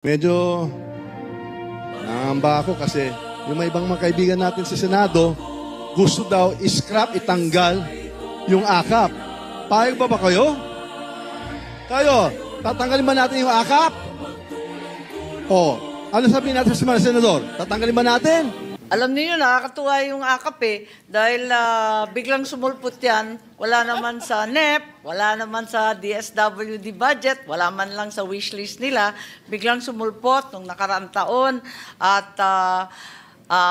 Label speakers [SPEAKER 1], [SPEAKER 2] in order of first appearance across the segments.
[SPEAKER 1] Medyo nangamba ako kasi yung may ibang mga kaibigan natin sa Senado, gusto daw i-scrap, itanggal yung AKAP. Payag ba kayo? Kayo, tatanggalin ba natin yung AKAP? O, ano sabihin natin sa mga senador? Tatanggalin ba natin?
[SPEAKER 2] Alam niyo, nakakatuwa yung AKAP dahil biglang sumulpot yan, wala naman sa NEP, wala naman sa DSWD budget, wala man lang sa wishlist nila, biglang sumulpot nung nakaraang taon at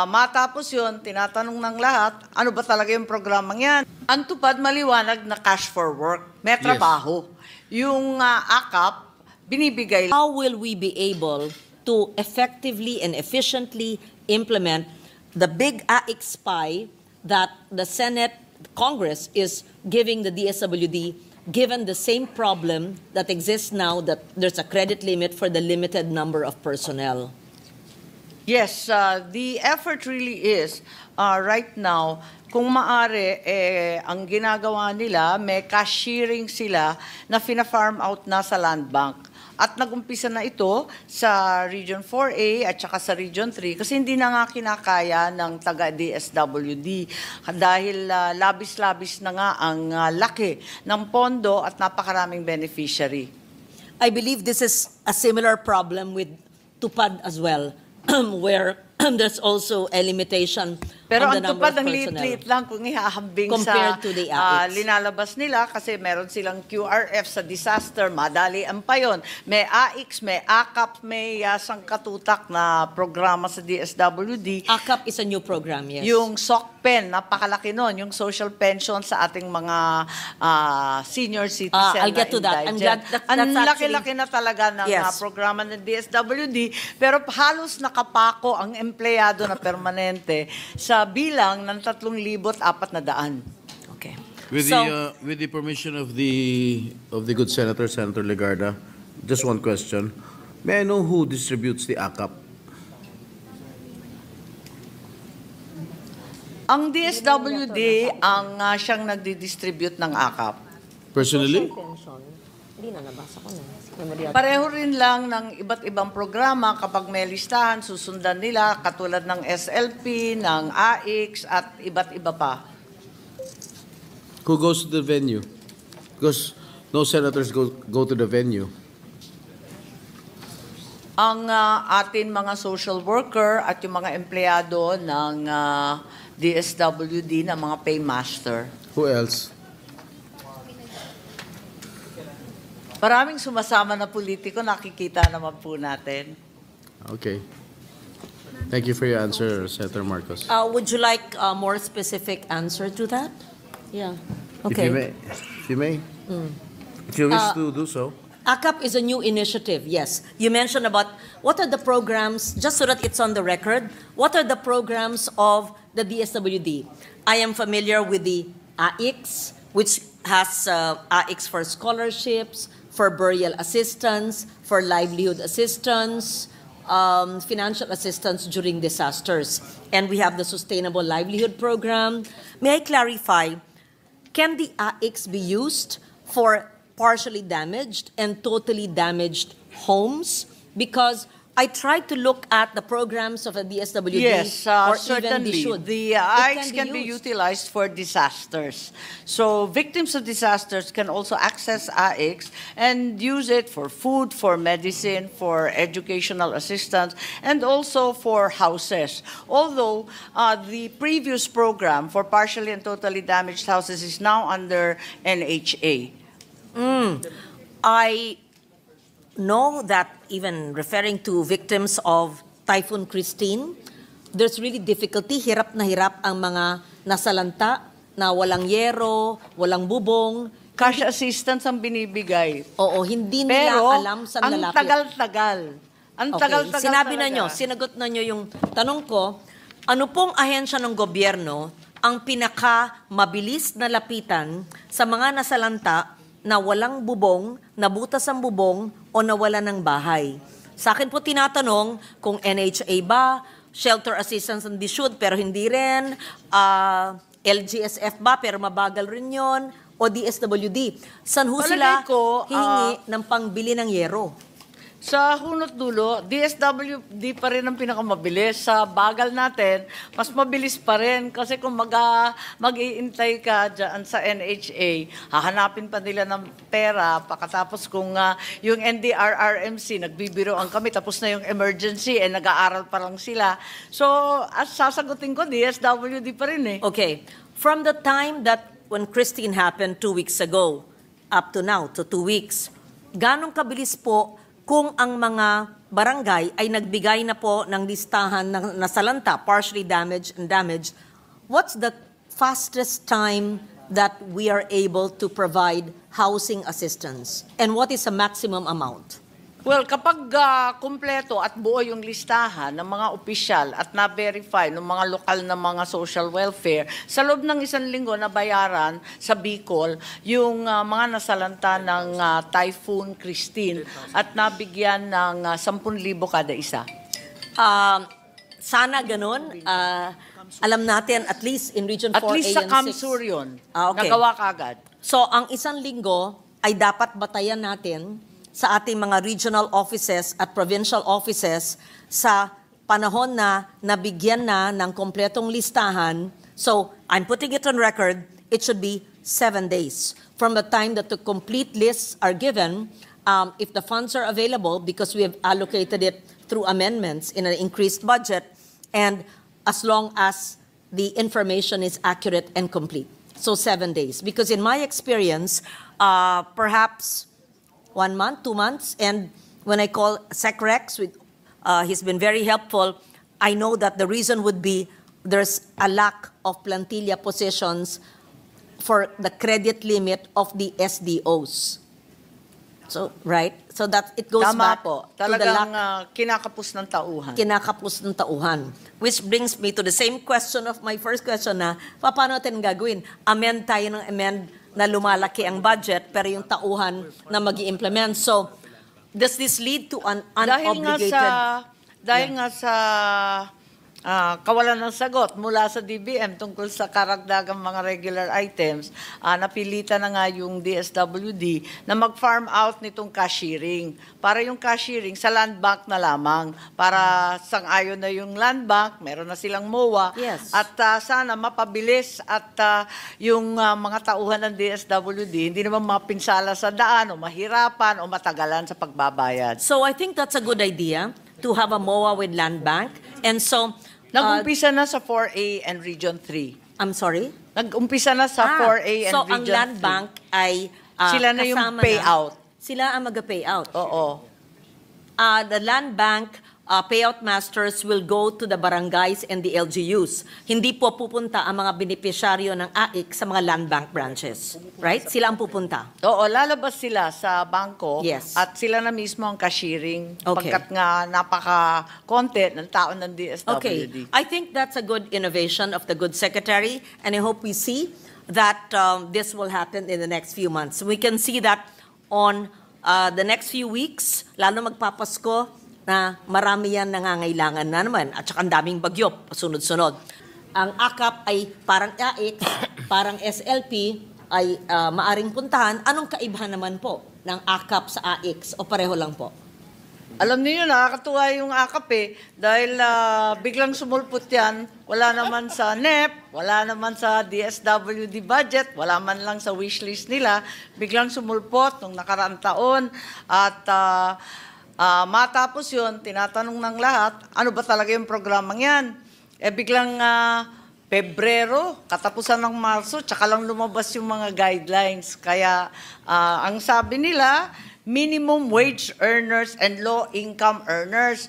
[SPEAKER 2] matapos yun, tinatanong ng lahat, ano ba talaga yung programang yan? Ang tupad maliwanag na cash for work, may trabaho. Yung AKAP, binibigay.
[SPEAKER 3] How will we be able to effectively and efficiently implement the big AIX pie that the Senate, Congress is giving the DSWD, given the same problem that exists now, that there's a credit limit for the limited number of personnel?
[SPEAKER 2] Yes, the effort really is right now, kung maaari, ang ginagawa nila, may cash sharing sila na fina-farm out na sa land bank. At nag-umpisa na ito sa Region 4A at saka sa Region 3 kasi hindi na nga kinakaya ng taga-DSWD dahil labis-labis na nga ang laki ng pondo at napakaraming beneficiary.
[SPEAKER 3] I believe this is a similar problem with TUPAD as well, where there's also a limitation.
[SPEAKER 2] Pero
[SPEAKER 3] on the
[SPEAKER 2] ang
[SPEAKER 3] number
[SPEAKER 2] tupad
[SPEAKER 3] of
[SPEAKER 2] ang
[SPEAKER 3] personnel
[SPEAKER 2] liit-liit lang kung ihahambing
[SPEAKER 3] compared
[SPEAKER 2] sa
[SPEAKER 3] to the AIX.
[SPEAKER 2] linalabas nila kasi meron silang QRF sa disaster, madalian pa yun. May AIX, may AKAP, may sangkatutak na programa sa DSWD.
[SPEAKER 3] AKAP is a new program, yes.
[SPEAKER 2] Yung SOCPEN, napakalaki nun, yung social pension sa ating mga senior citizen
[SPEAKER 3] I'll get to that.
[SPEAKER 2] indigent. Ang laki-laki na talaga ng
[SPEAKER 3] Yes.
[SPEAKER 2] programa ng DSWD, pero halos nakapako ang empleyado na permanente sa bilang ng 3,400.
[SPEAKER 3] Okay.
[SPEAKER 4] With the permission of the good Senator Legarda, just one question. May I know who distributes the AKAP?
[SPEAKER 2] Ang DSWD ang siyang nagdi-distribute ng AKAP.
[SPEAKER 4] Personally?
[SPEAKER 3] Hindi na, nabasa ko na.
[SPEAKER 2] Pareho rin lang ng iba't ibang programa kapag may listahan, susundan nila katulad ng SLP, ng AIX at iba't iba pa.
[SPEAKER 4] Who goes to the venue? Because no senators go to the venue.
[SPEAKER 2] Ang atin mga social worker at yung mga empleyado ng DSWD na mga paymaster.
[SPEAKER 4] Who else?
[SPEAKER 2] Maraming sumasama na politiko, nakikita naman po natin.
[SPEAKER 4] Okay. Thank you for your answer, Senator Marcos.
[SPEAKER 3] Would you like a more specific answer to that? Yeah. Okay.
[SPEAKER 4] If you may. If you wish to do so.
[SPEAKER 3] AKAP is a new initiative, yes. You mentioned about what are the programs, just so that it's on the record, what are the programs of the DSWD? I am familiar with the AIX, which has AIX for scholarships, for burial assistance, for livelihood assistance, financial assistance during disasters. And we have the Sustainable Livelihood Program. May I clarify, can the AIX be used for partially damaged and totally damaged homes? Because I tried to look at the programs of the DSWD.
[SPEAKER 2] Yes,
[SPEAKER 3] or
[SPEAKER 2] certainly.
[SPEAKER 3] even the SHUD.
[SPEAKER 2] The
[SPEAKER 3] It
[SPEAKER 2] AIX can be utilized for disasters. So victims of disasters can also access AIX and use it for food, for medicine, for educational assistance, and also for houses. Although the previous program for partially and totally damaged houses is now under NHA.
[SPEAKER 3] I know that even referring to victims of Typhoon Christine, there's really difficulty. Hirap na hirap ang mga nasalanta na walang yero, walang bubong.
[SPEAKER 2] Cash assistance ang binibigay.
[SPEAKER 3] Oo, hindi nila
[SPEAKER 2] Pero
[SPEAKER 3] alam sa
[SPEAKER 2] ang
[SPEAKER 3] lalapit.
[SPEAKER 2] tagal-tagal. Ang
[SPEAKER 3] Okay,
[SPEAKER 2] tagal-tagal
[SPEAKER 3] sinabi na
[SPEAKER 2] talaga.
[SPEAKER 3] nyo, sinagot na nyo yung tanong ko, ano pong ahensya ng gobyerno ang pinaka mabilis na lapitan sa mga nasalanta na walang bubong, nabutas ang bubong, o nawala ng bahay? Sa akin po tinatanong kung NHA ba, Shelter Assistance and SHUD pero hindi rin, LGSF ba pero mabagal rin yon, o DSWD. San ho
[SPEAKER 2] Palagay
[SPEAKER 3] sila
[SPEAKER 2] ko,
[SPEAKER 3] hihingi ng pangbili ng yero?
[SPEAKER 2] Sa hunot dulo, DSWD pa rin ang pinakamabilis. Sa bagal natin, mas mabilis pa rin. Kasi kung mag-iintay ka dyan sa NHA, hahanapin pa nila ng pera. Pagkatapos kung yung NDRRMC, nagbibiroan kami, tapos na yung emergency, nag-aaral pa lang sila. So, at sasagutin ko, DSWD pa rin eh.
[SPEAKER 3] Okay. From the time that when Christine happened 2 weeks ago, up to now, to 2 weeks, ganong kabilis po kung ang mga barangay ay nagbigay na po ng listahan ng nasalanta, partially damaged and damaged, what's the fastest time that we are able to provide housing assistance? And what is the maximum amount?
[SPEAKER 2] Well, kapag kumpleto at buo yung listahan ng mga opisyal at na-verify ng mga lokal na mga social welfare, sa loob ng 1 linggo na bayaran sa Bicol yung mga nasalanta ng Typhoon Christine at nabigyan ng 10,000 kada isa.
[SPEAKER 3] Sana ganun. Alam natin, at least in Region 4A
[SPEAKER 2] At least sa
[SPEAKER 3] and 6.
[SPEAKER 2] Kamsur yun.
[SPEAKER 3] Okay.
[SPEAKER 2] Nagawa kagad.
[SPEAKER 3] So, ang 1 linggo ay dapat batayan natin sa ating mga regional offices at provincial offices sa panahon na nabigyan na ng kompletong listahan. So, I'm putting it on record, it should be 7 days from the time that the complete lists are given, if the funds are available, because we have allocated it through amendments in an increased budget, and as long as the information is accurate and complete. So 7 days. Because in my experience, perhaps 1 month, 2 months, and when I call SecRex, he's been very helpful. I know that the reason would be there's a lack of plantilla positions for the credit limit of the SDOs. So, right? So that it goes
[SPEAKER 2] Tama
[SPEAKER 3] back
[SPEAKER 2] po.
[SPEAKER 3] to the
[SPEAKER 2] Talagang
[SPEAKER 3] lack,
[SPEAKER 2] kinakapos ng tauhan.
[SPEAKER 3] kinakapos ng tauhan. Which brings me to the same question of my first question na, paano natin gagawin? Amend tayo ng amend na lumalaki ang budget, pero yung tauhan na mag-i-implement. So, does this lead to an unobligated...
[SPEAKER 2] Dahil nga sa kawalan ng sagot mula sa DBM tungkol sa karagdagang mga regular items, napilitan na nga yung DSWD na mag-farm out nitong cashiering. Para yung cashiering sa land bank na lamang. Para sang-ayon na yung land bank, meron na silang MOA.
[SPEAKER 3] Yes.
[SPEAKER 2] At sana mapabilis at yung mga tauhan ng DSWD, hindi naman mapinsala sa daan o mahirapan o matagalan sa pagbabayad.
[SPEAKER 3] So, I think that's a good idea to have a MOA with land bank. And so...
[SPEAKER 2] Nag-umpisa na sa 4A and Region 3.
[SPEAKER 3] I'm sorry?
[SPEAKER 2] Nag-umpisa na sa 4A and
[SPEAKER 3] so
[SPEAKER 2] Region 3.
[SPEAKER 3] ang land bank ay
[SPEAKER 2] Sila na yung
[SPEAKER 3] kasama
[SPEAKER 2] payout.
[SPEAKER 3] Sila ang mag-payout.
[SPEAKER 2] Oo.
[SPEAKER 3] The land bank payout masters will go to the barangays and the LGUs. Hindi po pupunta ang mga benepisyaryo ng AIC sa mga land bank branches. Right? Sila ang pupunta.
[SPEAKER 2] Oo, lalabas sila sa bangko
[SPEAKER 3] Yes.
[SPEAKER 2] at sila na mismo ang cashiering
[SPEAKER 3] Okay.
[SPEAKER 2] pagkat nga napaka-konti ng tao ng DSWD.
[SPEAKER 3] Okay. I think that's a good innovation of the good secretary, and I hope we see that this will happen in the next few months. We can see that on the next few weeks, lalo magpapasko, na marami yan nangangailangan na naman at saka ang daming bagyo, sunod-sunod. Ang AKAP ay parang AIC, parang SLP ay maaring puntahan. Anong kaibahan naman po ng AKAP sa AIC o pareho lang po?
[SPEAKER 2] Alam niyo, nakakatuwa yung AKAP dahil biglang sumulpot yan, wala naman sa NEP, wala naman sa DSWD budget, wala man lang sa wishlist nila, biglang sumulpot nung nakaraang taon at matapos yun, tinatanong ng lahat, ano ba talaga yung programang yan? Biglang Pebrero, katapusan ng Marso, tsaka lang lumabas yung mga guidelines. Kaya ang sabi nila, minimum wage earners and low income earners.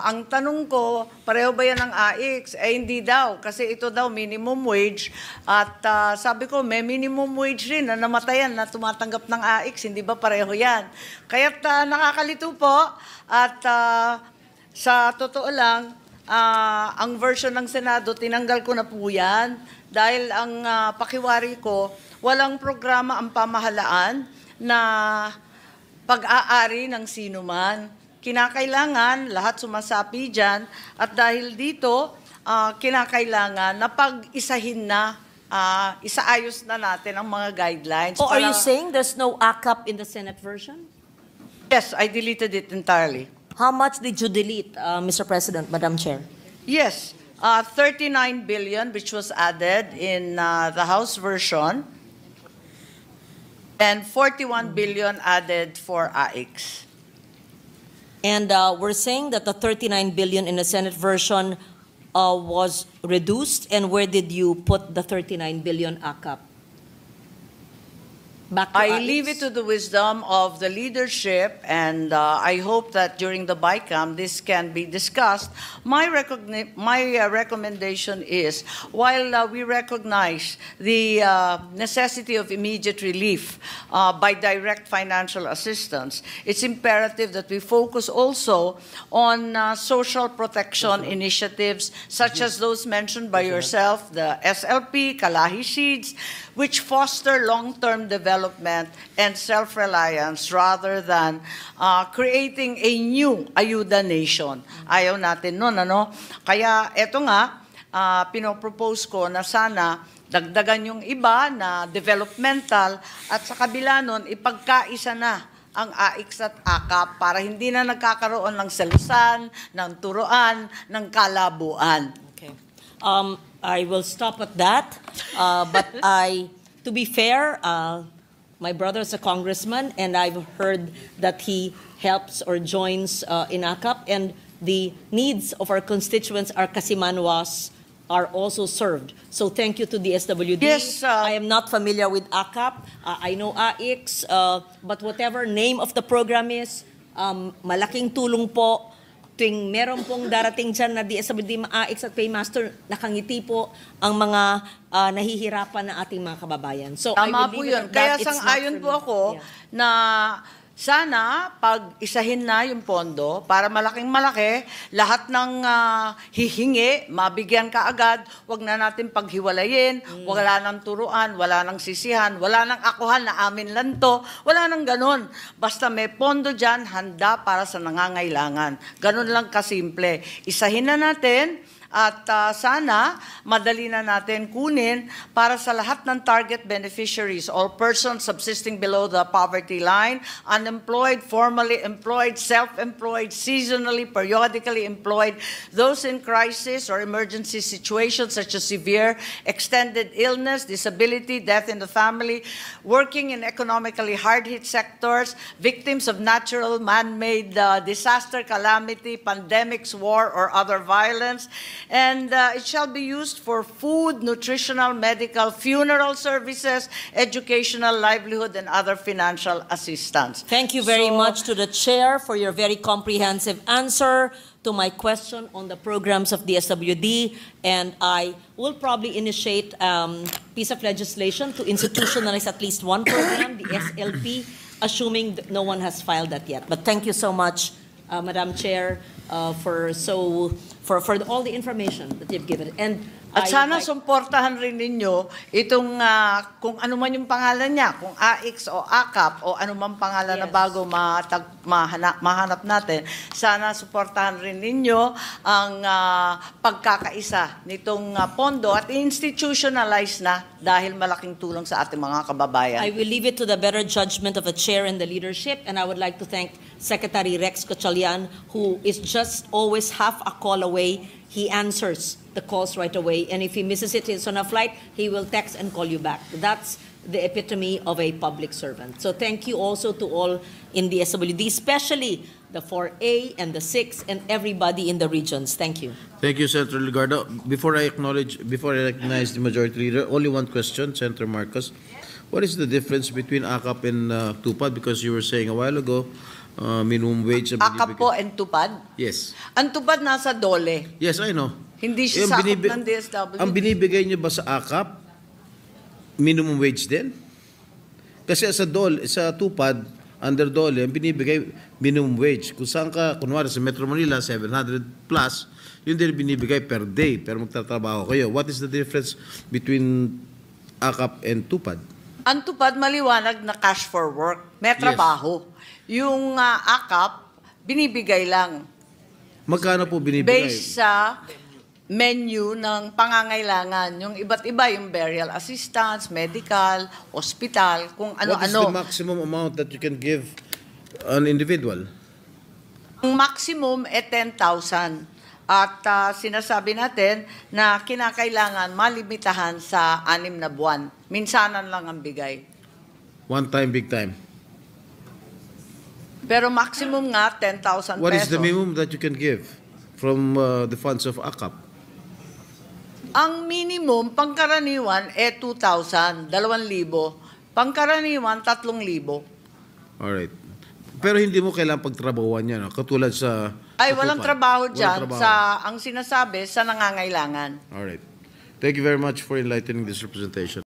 [SPEAKER 2] Ang tanong ko, pareho ba yan ng AIX? Hindi daw, kasi ito daw minimum wage. At sabi ko, may minimum wage rin na namatayan na tumatanggap ng AIX. Hindi ba pareho yan? Kaya't nakakalito po. At sa totoo lang, ang version ng Senado, tinanggal ko na po yan. Dahil ang pakiwari ko, walang programa ang pamahalaan na pag-aari ng sino man. Kinakailangan, lahat sumasapi dyan, at dahil dito, kinakailangan na pag-isahin na, isaayos na natin ang mga guidelines.
[SPEAKER 3] Or are you saying there's no AKAP in the Senate version?
[SPEAKER 2] Yes, I deleted it entirely.
[SPEAKER 3] How much did you delete, Mr. President, Madam Chair?
[SPEAKER 2] Yes, 39 billion, which was added in the House version, and 41 billion added for AIX.
[SPEAKER 3] And we're saying that the 39 billion in the Senate version was reduced. And where did you put the 39 billion AKAP? Back to
[SPEAKER 2] I
[SPEAKER 3] AIX?
[SPEAKER 2] leave it to the wisdom of the leadership, and I hope that during the BICAM this can be discussed. My recommendation is, while we recognize the necessity of immediate relief by direct financial assistance, it's imperative that we focus also on social protection initiatives such as those mentioned by yourself, the SLP, Kalahi Seeds, which foster long-term development and self-reliance rather than creating a new ayuda nation. Ayaw natin nun, ano? Kaya eto nga, pinopropose ko na sana dagdagan yung iba na developmental at sa kabila nun, ipagkaisa na ang AIX at AKAP para hindi na nagkakaroon ng selusan, ng turuan, ng kalabuan.
[SPEAKER 3] Okay. I will stop at that. But to be fair, my brother is a congressman, and I've heard that he helps or joins in AKAP, and the needs of our constituents, our Kasimanwas, are also served. So thank you to the SWD.
[SPEAKER 2] Yes,
[SPEAKER 3] I am not familiar with AKAP. I know AIX, but whatever name of the program is, malaking tulong po. Tuwing meron pong darating dyan na DSWD, AIX at Paymaster, nakangiti po ang mga nahihirapan na ating mga kababayan. So
[SPEAKER 2] Tama
[SPEAKER 3] I
[SPEAKER 2] po
[SPEAKER 3] will leave
[SPEAKER 2] yun.
[SPEAKER 3] it at
[SPEAKER 2] Kaya
[SPEAKER 3] that. It's not
[SPEAKER 2] sang-ayon
[SPEAKER 3] for
[SPEAKER 2] po
[SPEAKER 3] me.
[SPEAKER 2] ako
[SPEAKER 3] Yeah.
[SPEAKER 2] na sana pag-isahin na yung pondo para malaking-malaki, lahat ng hihingi, mabigyan ka agad, wag na natin paghiwalayin, wala nang turuan, wala nang sisihan, wala nang akuhan na amin lang to, wala nang ganun. Basta may pondo dyan, handa para sa nangangailangan. Ganun lang kasimple. Isahin na natin, at sana madali na natin kunin para sa lahat ng target beneficiaries, all persons subsisting below the poverty line, unemployed, formally employed, self-employed, seasonally, periodically employed, those in crisis or emergency situations such as severe, extended illness, disability, death in the family, working in economically hard-hit sectors, victims of natural man-made disaster, calamity, pandemics, war, or other violence. And it shall be used for food, nutritional, medical, funeral services, educational, livelihood, and other financial assistance.
[SPEAKER 3] Thank you very
[SPEAKER 2] So,
[SPEAKER 3] much to the Chair for your very comprehensive answer to my question on the programs of the SWD, and I will probably initiate piece of legislation to institutionalize at least one program, the SLP, assuming that no one has filed that yet. But thank you so much, Madam Chair, for all the information that you've given. And
[SPEAKER 2] At
[SPEAKER 3] I
[SPEAKER 2] sana
[SPEAKER 3] like-
[SPEAKER 2] sumportahan rin ninyo itong kung ano man yung pangalan niya, kung AIX o AKAP o ano man pangalan na
[SPEAKER 3] Yes.
[SPEAKER 2] bago mahanap natin, sana suportahan rin ninyo ang pagkakaisa nitong pondo at institutionalize na dahil malaking tulong sa ating mga kababayan.
[SPEAKER 3] I will leave it to the better judgment of the chair and the leadership, and I would like to thank Secretary Rex Gatchalian, who is just always half a call away. He answers the calls right away, and if he misses it, he's on a flight, he will text and call you back. That's the epitome of a public servant. So thank you also to all in the SWD, especially the 4A and the 6 and everybody in the regions. Thank you.
[SPEAKER 4] Thank you, Senator Legarda. Before I recognize the majority leader, only one question, Senator Marcos. What is the difference between AKAP and TUPAD? Because you were saying a while ago, minimum wage.
[SPEAKER 2] AKAP po and TUPAD.
[SPEAKER 4] Yes.
[SPEAKER 2] Ang TUPAD nasa DOLE.
[SPEAKER 4] Yes, I know.
[SPEAKER 2] Hindi siya
[SPEAKER 4] Yung
[SPEAKER 2] sakop ng DSWD.
[SPEAKER 4] Ang binibigay niyo ba sa AKAP, minimum wage din? Kasi sa TUPAD, under DOLE, ang binibigay minimum wage. Kung saan ka, kunwari sa Metro Manila, 700 plus, yun din binibigay per day, pero magtatrabaho kayo. What is the difference between AKAP and TUPAD?
[SPEAKER 2] Ang TUPAD maliwanag na cash for work. May trabaho. Yung AKAP, binibigay lang.
[SPEAKER 4] Magkano po binibigay?
[SPEAKER 2] Based sa menu ng pangangailangan. Yung iba't iba, yung burial assistance, medical, hospital, kung
[SPEAKER 4] What is the
[SPEAKER 2] ano-ano.
[SPEAKER 4] maximum amount that you can give An individual.
[SPEAKER 2] Ang maximum 10,000. At sinasabi natin na kinakailangan malimitahan sa 6 na buwan. Minsanan lang ang bigay.
[SPEAKER 4] One time, big time.
[SPEAKER 2] Pero maximum nga 10,000 pesos.
[SPEAKER 4] What is the minimum that you can give from the funds of AKAP?
[SPEAKER 2] Ang minimum, pangkaraniwan, 2,000, 2,000. Pangkaraniwan, 3,000.
[SPEAKER 4] Alright. Pero hindi mo kailangan pagtrabahuan yan, no? Katulad sa...
[SPEAKER 2] Ay,
[SPEAKER 4] sa
[SPEAKER 2] walang
[SPEAKER 4] tupad.
[SPEAKER 2] trabaho
[SPEAKER 4] Walang
[SPEAKER 2] dyan
[SPEAKER 4] trabaho.
[SPEAKER 2] ang sinasabi sa nangangailangan.
[SPEAKER 4] Alright. Thank you very much for enlightening this representation.